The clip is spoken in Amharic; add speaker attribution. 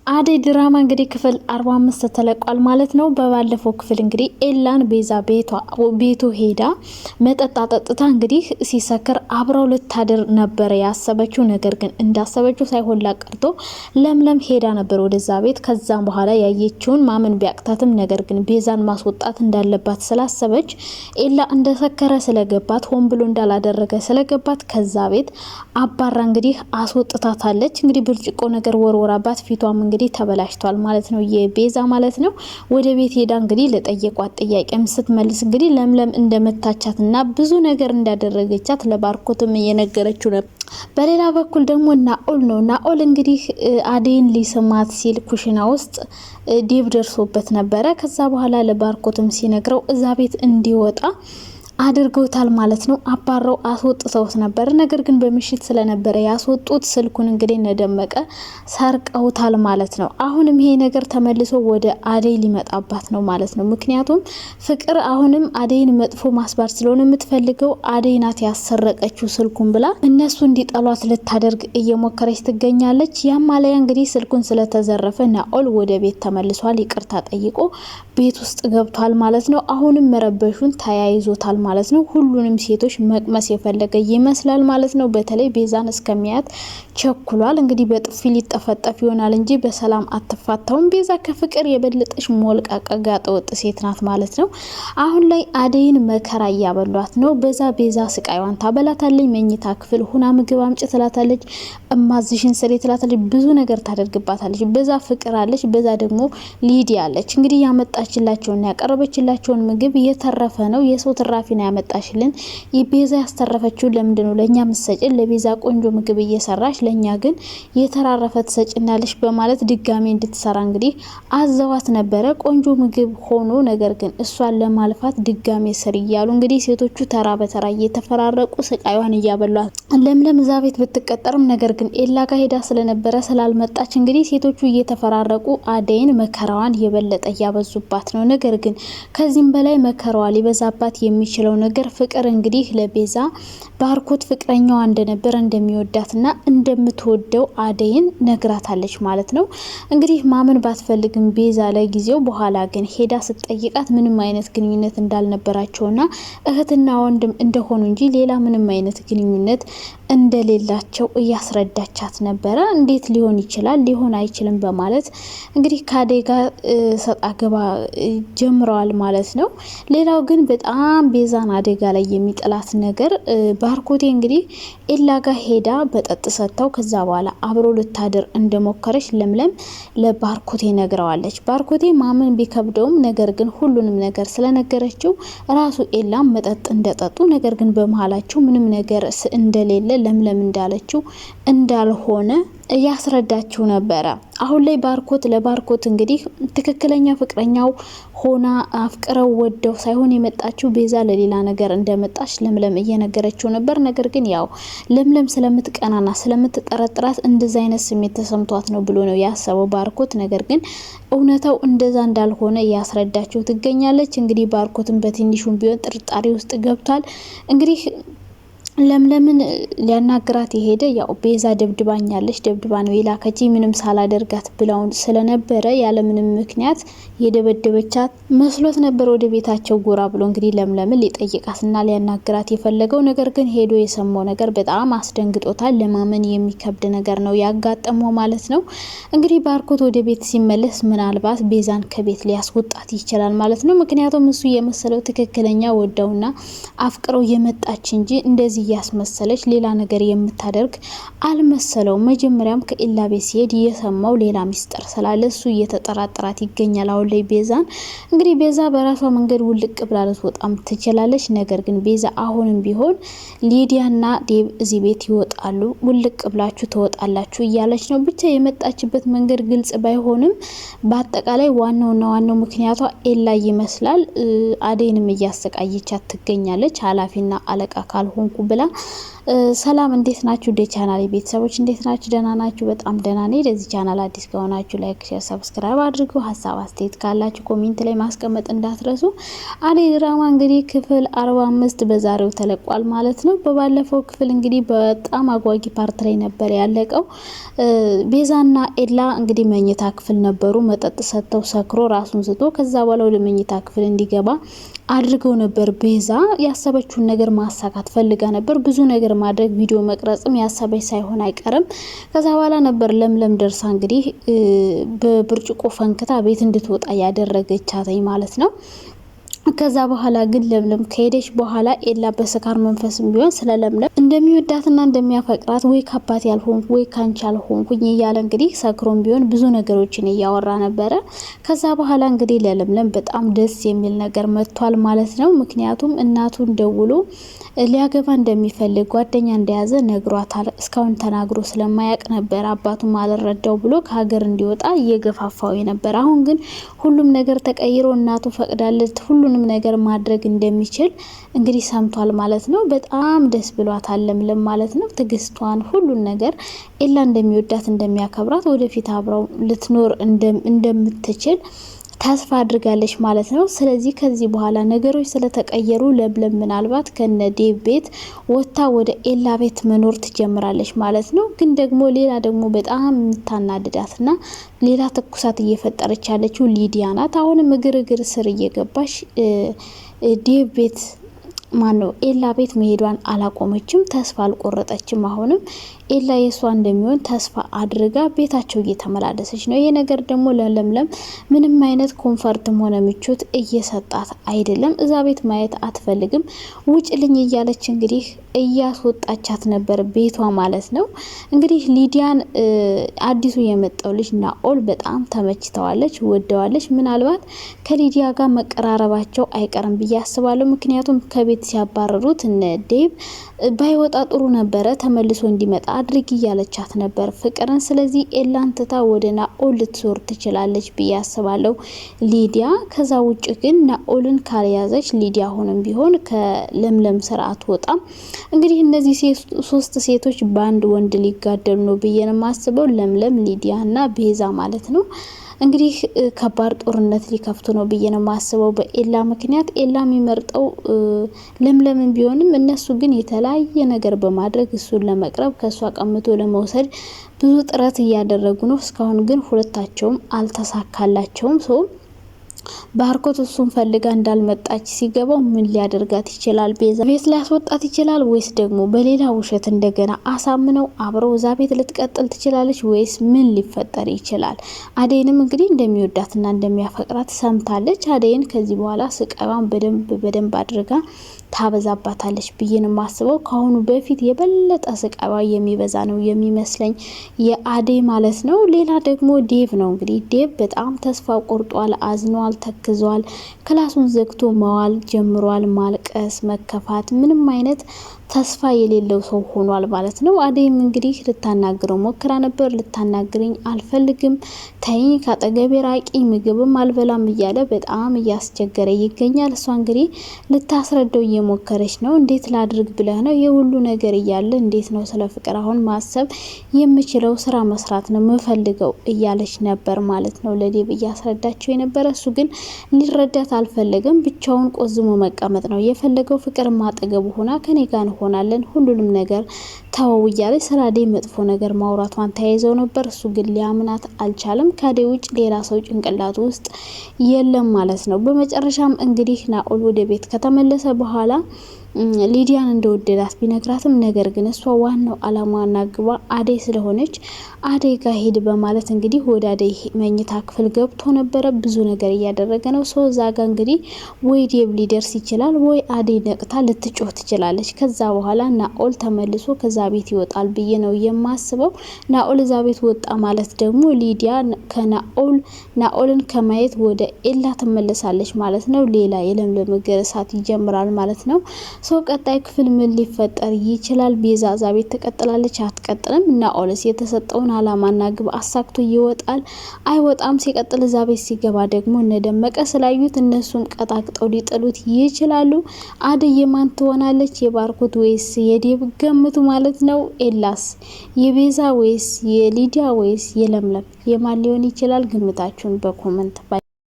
Speaker 1: አደይ ድራማ እንግዲህ ክፍል 45 ተለቋል ማለት ነው። በባለፈው ክፍል እንግዲህ ኤላን ቤዛ ቤቱ ሄዳ መጠጥ አጠጥታ እንግዲህ ሲሰክር አብረው ልታድር ነበር ያሰበችው። ነገር ግን እንዳሰበችው ሳይሆን ላቀርቶ ለምለም ሄዳ ነበር ወደዛ ቤት። ከዛም በኋላ ያየችውን ማመን ቢያቅታትም ነገር ግን ቤዛን ማስወጣት እንዳለባት ስላሰበች ኤላ እንደሰከረ ስለገባት ሆን ብሎ እንዳላደረገ ስለገባት ከዛ ቤት አባራ እንግዲህ አስወጥታታለች። እንግዲህ ብርጭቆ ነገር ወርወራባት ፊቷም እንግዲህ ተበላሽቷል ማለት ነው የቤዛ ማለት ነው። ወደ ቤት ሄዳ እንግዲህ ለጠየቋት ጥያቄም ስትመልስ እንግዲህ ለምለም እንደመታቻትና ብዙ ነገር እንዳደረገቻት ለባርኮትም እየነገረችው ነበር። በሌላ በኩል ደግሞ ናኦል እንግዲህ አደይን ሊስማት ሲል ኩሽና ውስጥ ዴቭ ደርሶበት ነበረ። ከዛ በኋላ ለባርኮትም ሲነግረው እዛ ቤት እንዲወጣ አድርገውታል ማለት ነው። አባረው አስወጥተውት ነበር። ነገር ግን በምሽት ስለነበረ ያስወጡት ስልኩን እንግዲህ እንደደመቀ ሰርቀውታል ማለት ነው። አሁንም ይሄ ነገር ተመልሶ ወደ አደይ ሊመጣባት ነው ማለት ነው። ምክንያቱም ፍቅር አሁንም አደይን መጥፎ ማስባር ስለሆነ የምትፈልገው አደይ ናት ያሰረቀችው ስልኩን ብላ እነሱ እንዲጠሏት ልታደርግ እየሞከረች ትገኛለች። ያም ማለያ እንግዲህ ስልኩን ስለተዘረፈ ናኦል ወደ ቤት ተመልሷል። ይቅርታ ጠይቆ ቤት ውስጥ ገብቷል ማለት ነው። አሁንም መረበሹን ተያይዞታል ማለት ነው። ሁሉንም ሴቶች መቅመስ የፈለገ ይመስላል ማለት ነው። በተለይ ቤዛን እስከሚያት ቸኩሏል። እንግዲህ በጥፊ ሊጠፈጠፍ ይሆናል እንጂ በሰላም አትፋታውም። ቤዛ ከፍቅር የበለጠች ሞልቃቃ ጋጠወጥ ሴት ናት ማለት ነው። አሁን ላይ አደይን መከራ እያበሏት ነው። ቤዛ ስቃይዋን ታበላታለች። መኝታ ክፍል ሁና ምግብ አምጪ ትላታለች። እማዝሽን ስሪ ትላታለች። ብዙ ነገር ታደርግባታለች። በዛ ፍቅር አለች፣ በዛ ደግሞ ሊዲያ አለች። እንግዲህ ያመጣችላቸውና ያቀረበችላቸውን ምግብ እየተረፈ ነው። የሰው ትራፊ ነው ያመጣሽልን። የቤዛ ያስተረፈችው ለምንድነው ለኛ ምሰጭን? ለቤዛ ቆንጆ ምግብ እየሰራሽ ለኛ ግን የተራረፈ ተሰጭናለሽ በማለት ድጋሜ እንድትሰራ እንግዲህ አዘዋት ነበረ። ቆንጆ ምግብ ሆኖ ነገር ግን እሷን ለማልፋት ድጋሜ ስር እያሉ እንግዲህ ሴቶቹ ተራ በተራ እየተፈራረቁ ስቃይዋን እያበሏት ለምለም እዛ ቤት ብትቀጠርም ነገር ግን ኤላ ጋር ሄዳ ስለነበረ ስላልመጣች እንግዲህ ሴቶቹ እየተፈራረቁ አደይን መከራዋን የበለጠ እያበዙባት ነው። ነገር ግን ከዚህም በላይ መከራዋ ሊበዛባት የሚችለው ነገር ፍቅር እንግዲህ ለቤዛ ባርኮት ፍቅረኛዋ እንደነበረ እንደሚወዳትና እንደምትወደው አደይን ነግራታለች ማለት ነው። እንግዲህ ማመን ባትፈልግም ቤዛ ለጊዜው በኋላ ግን ሄዳ ስትጠይቃት ምንም አይነት ግንኙነት እንዳልነበራቸውና እህትና ወንድም እንደሆኑ እንጂ ሌላ ምንም አይነት ግንኙነት እንደሌላቸው እያስረዳቻት ነበረ። እንዴት ሊሆን ይችላል ሊሆን አይችልም በማለት እንግዲህ ከአደይ ጋር ሰጣ ገባ ጀምረዋል ማለት ነው። ሌላው ግን በጣም ቤዛን አደጋ ላይ የሚጥላት ነገር ባርኮቴ እንግዲህ ኤላ ጋር ሄዳ በጠጥ ሰጥተው ከዛ በኋላ አብሮ ልታድር እንደሞከረች ለምለም ለባርኮቴ ነግረዋለች። ባርኮቴ ማመን ቢከብደውም ነገር ግን ሁሉንም ነገር ስለነገረችው ራሱ ኤላም መጠጥ እንደጠጡ ነገር ግን በመሃላቸው ምንም ነገር እንደሌለ ለምለም እንዳለችው እንዳልሆነ እያስረዳችው ነበረ። አሁን ላይ ለባርኮት እንግዲህ ትክክለኛ ፍቅረኛው ሆና አፍቅረው ወደው ሳይሆን የመጣችው ቤዛ ለሌላ ነገር እንደመጣች ለምለም እየነገረችው ነበር። ነገር ግን ያው ለምለም ስለምትቀናና ስለምትጠረጥራት እንደዛ አይነት ስሜት ተሰምቷት ነው ብሎ ነው ያሰበው ባርኮት። ነገር ግን እውነታው እንደዛ እንዳልሆነ እያስረዳችው ትገኛለች። እንግዲህ ባርኮትን በትንሹም ቢሆን ጥርጣሬ ውስጥ ገብቷል። እንግዲህ ለምለምን ሊያናግራት የሄደ ያው ቤዛ ደብድባኛለች፣ ደብድባ ነው የላከች ምንም ሳላደርጋት ብላውን ስለነበረ ያለ ምንም ምክንያት የደበደበቻት መስሎት ነበር ወደ ቤታቸው ጎራ ብሎ እንግዲህ ለምለምን ሊጠይቃትና ሊያናግራት የፈለገው። ነገር ግን ሄዶ የሰማው ነገር በጣም አስደንግጦታል። ለማመን የሚከብድ ነገር ነው ያጋጠመው ማለት ነው። እንግዲህ ባርኮት ወደ ቤት ሲመለስ ምናልባት ቤዛን ከቤት ሊያስወጣት ይችላል ማለት ነው። ምክንያቱም እሱ የመሰለው ትክክለኛ ወደውና አፍቅረው የመጣች እንጂ እንደዚህ ያስመሰለች ሌላ ነገር የምታደርግ አልመሰለው። መጀመሪያም ከኤላ ቤት ሲሄድ የሰማው ሌላ ሚስጥር ስላለ እሱ እየተጠራጠራት ይገኛል። አሁን ላይ ቤዛን እንግዲህ ቤዛ በራሷ መንገድ ውልቅ ብላ ልትወጣም ትችላለች። ነገር ግን ቤዛ አሁንም ቢሆን ሊዲያና ዴቭ እዚህ ቤት ይወጣሉ፣ ውልቅ ብላችሁ ትወጣላችሁ እያለች ነው። ብቻ የመጣችበት መንገድ ግልጽ ባይሆንም በአጠቃላይ ዋናው ምክንያቷ ኤላ ይመስላል። አደይንም እያሰቃየቻት ትገኛለች። ኃላፊና አለቃ ካልሆንኩ ብላ በኋላ ሰላም እንዴት ናችሁ? ደ ቻናል ቤተሰቦች እንዴት ናችሁ? ደህና ናችሁ? በጣም ደህና ነኝ። ለዚህ ቻናል አዲስ ከሆናችሁ ላይክ፣ ሼር፣ ሰብስክራይብ አድርጉ። ሀሳብ አስተያየት ካላችሁ ኮሜንት ላይ ማስቀመጥ እንዳትረሱ። አደይ ድራማ እንግዲህ ክፍል 45 በዛሬው ተለቋል ማለት ነው። በባለፈው ክፍል እንግዲህ በጣም አጓጊ ፓርት ላይ ነበር ያለቀው። ቤዛና ኤላ እንግዲህ መኝታ ክፍል ነበሩ። መጠጥ ሰጥተው ሰክሮ ራሱን ስቶ ከዛ በኋላ ወደ መኝታ ክፍል እንዲገባ አድርገው ነበር። ቤዛ ያሰበችውን ነገር ማሳካት ፈልጋ ነበር። ብዙ ነገር ማድረግ ቪዲዮ መቅረጽም ያሰበች ሳይሆን አይቀርም። ከዛ በኋላ ነበር ለምለም ደርሳ እንግዲህ በብርጭቆ ፈንክታ ቤት እንድትወጣ ያደረገቻተኝ ማለት ነው። ከዛ በኋላ ግን ለምለም ከሄደች በኋላ ኤላ በስካር መንፈስም ቢሆን ስለ ለምለም እንደሚወዳትና እንደሚያፈቅራት ወይ ከአባት ያልሆንኩ ወይ ካንቺ ያልሆንኩኝ እያለ እንግዲህ ሰክሮም ቢሆን ብዙ ነገሮችን እያወራ ነበረ። ከዛ በኋላ እንግዲህ ለለምለም በጣም ደስ የሚል ነገር መጥቷል ማለት ነው። ምክንያቱም እናቱን ደውሎ ሊያገባ እንደሚፈልግ ጓደኛ እንደያዘ ነግሯታል። እስካሁን ተናግሮ ስለማያውቅ ነበር አባቱም አልረዳው ብሎ ከሀገር እንዲወጣ እየገፋፋው ነበር። አሁን ግን ሁሉም ነገር ተቀይሮ እናቱ ፈቅዳለት ሁሉንም ነገር ማድረግ እንደሚችል እንግዲህ ሰምቷል ማለት ነው። በጣም ደስ ብሏታል ለምለም ማለት ነው። ትግስቷን ሁሉን ነገር ኤላ እንደሚወዳት እንደሚያከብራት ወደፊት አብረው ልትኖር እንደምትችል ተስፋ አድርጋለች ማለት ነው። ስለዚህ ከዚህ በኋላ ነገሮች ስለተቀየሩ ለምለም ምናልባት ከነ ዴቭ ቤት ወታ ወደ ኤላ ቤት መኖር ትጀምራለች ማለት ነው። ግን ደግሞ ሌላ ደግሞ በጣም የምታናድዳትና ሌላ ትኩሳት እየፈጠረች ያለችው ሊዲያ ናት። አሁንም እግር ስር እየገባሽ ዴቭ ቤት ማነው ኤላ ቤት መሄዷን አላቆመችም። ተስፋ አልቆረጠችም። አሁንም ኤላ የሷ እንደሚሆን ተስፋ አድርጋ ቤታቸው እየተመላለሰች ነው። ይሄ ነገር ደግሞ ለለምለም ምንም አይነት ኮንፈርትም ሆነ ምቾት እየሰጣት አይደለም። እዛ ቤት ማየት አትፈልግም። ውጭልኝ እያለች እንግዲህ እያስወጣቻት ነበር ቤቷ ማለት ነው። እንግዲህ ሊዲያን አዲሱ የመጣው ልጅ ናኦል በጣም ተመችተዋለች፣ ወደዋለች። ምናልባት ከሊዲያ ጋር መቀራረባቸው አይቀርም ብዬ አስባለሁ። ምክንያቱም ከቤት ሲያባረሩት እነ ዴቭ ባይወጣ ጥሩ ነበረ፣ ተመልሶ እንዲመጣ አድርግ እያለቻት ነበር ፍቅርን። ስለዚህ ኤላን ትታ ወደ ናኦል ልትዞር ትችላለች ብዬ አስባለሁ ሊዲያ። ከዛ ውጭ ግን ናኦልን ካልያዘች ሊዲያ አሁንም ቢሆን ከለምለም ስርዓት ወጣም። እንግዲህ እነዚህ ሶስት ሴቶች በአንድ ወንድ ሊጋደሉ ነው ብዬ ነው የማስበው፣ ለምለም፣ ሊዲያ እና ቤዛ ማለት ነው። እንግዲህ ከባድ ጦርነት ሊከፍቱ ነው ብዬ ነው ማስበው በኤላ ምክንያት። ኤላ የሚመርጠው ለምለምን ቢሆንም እነሱ ግን የተለያየ ነገር በማድረግ እሱን ለመቅረብ ከሷ ቀምቶ ለመውሰድ ብዙ ጥረት እያደረጉ ነው። እስካሁን ግን ሁለታቸውም አልተሳካላቸውም። ሰው ባርኮት እሱን ፈልጋ እንዳልመጣች ሲገባው ምን ሊያደርጋት ይችላል? ቤዛ ቤት ሊያስወጣት ይችላል ወይስ ደግሞ በሌላ ውሸት እንደገና አሳምነው አብረው እዛ ቤት ልትቀጥል ትችላለች ወይስ ምን ሊፈጠር ይችላል? አደይንም እንግዲህ እንደሚወዳትና እንደሚያፈቅራት ሰምታለች። አደይን ከዚህ በኋላ ስቃዋን በደንብ አድርጋ ታበዛባታለች ብዬ ነው ማስበው። ከአሁኑ በፊት የበለጠ ስቃዋ የሚበዛ ነው የሚመስለኝ የአደይ ማለት ነው። ሌላ ደግሞ ዴቭ ነው። እንግዲህ ዴቭ በጣም ተስፋ ቆርጧል፣ አዝኗል፣ ተክዟል። ክላሱን ዘግቶ መዋል ጀምሯል። ማልቀስ፣ መከፋት፣ ምንም አይነት ተስፋ የሌለው ሰው ሆኗል ማለት ነው። አደይም እንግዲህ ልታናግረው ሞክራ ነበር። ልታናግረኝ አልፈልግም፣ ተይኝ፣ ካጠገቤ ራቂ፣ ምግብም አልበላም እያለ በጣም እያስቸገረ ይገኛል። እሷ እንግዲህ ልታስረዳው እየሞከረች ነው። እንዴት ላድርግ ብለህ ነው? የሁሉ ነገር እያለ እንዴት ነው ስለ ፍቅር አሁን ማሰብ የምችለው? ስራ መስራት ነው የምፈልገው እያለች ነበር ማለት ነው። ለዴቭ እያስረዳቸው የነበረ እሱ ግን ሊረዳት አልፈለገም። ብቻውን ቆዝሞ መቀመጥ ነው የፈለገው። ፍቅር ማጠገቡ ሆና ከኔ ጋር ሆናለን ሁሉንም ነገር ተወው እያለች ስለ አደይ መጥፎ ነገር ማውራቷን ተያይዘው ነበር። እሱ ግን ሊያምናት አልቻለም። ከአደይ ውጭ ሌላ ሰው ጭንቅላቱ ውስጥ የለም ማለት ነው። በመጨረሻም እንግዲህ ናኦል ወደ ቤት ከተመለሰ በኋላ ሊዲያን እንደወደዳት ቢነግራትም ነገር ግን እሷ ዋናው አላማና ግባ አደይ ስለሆነች አደይ ጋር ሄድ በማለት እንግዲህ ወደ አደይ መኝታ ክፍል ገብቶ ነበረ። ብዙ ነገር እያደረገ ነው። ሰው እዛ ጋር እንግዲህ ወይ ዴቭ ሊደርስ ይችላል ወይ አደይ ነቅታ ልትጮህ ትችላለች። ከዛ በኋላ ናኦል ተመልሶ ከዛ ቤት ይወጣል ብዬ ነው የማስበው። ናኦል እዛ ቤት ወጣ ማለት ደግሞ ሊዲያ ናኦልን ከማየት ወደ ኤላ ትመለሳለች ማለት ነው። ሌላ የለምለም እግር እሳት ይጀምራል ማለት ነው። ሰው ቀጣይ ክፍል ምን ሊፈጠር ይችላል? ቤዛ እዛ ቤት ትቀጥላለች አትቀጥልም? እና ኦለስ የተሰጠውን አላማና ግብ አሳክቶ ይወጣል አይወጣም? ሲቀጥል እዛ ቤት ሲገባ ደግሞ እነደመቀ ስላዩት እነሱን ቀጣቅጠው ሊጥሉት ይችላሉ። አደይ የማን ትሆናለች? የባርኮት ወይስ የዴብ? ገምቱ ማለት ነው። ኤላስ የቤዛ ወይስ የሊዲያ ወይስ የለምለም የማን ሊሆን ይችላል? ግምታችሁን በኮመንት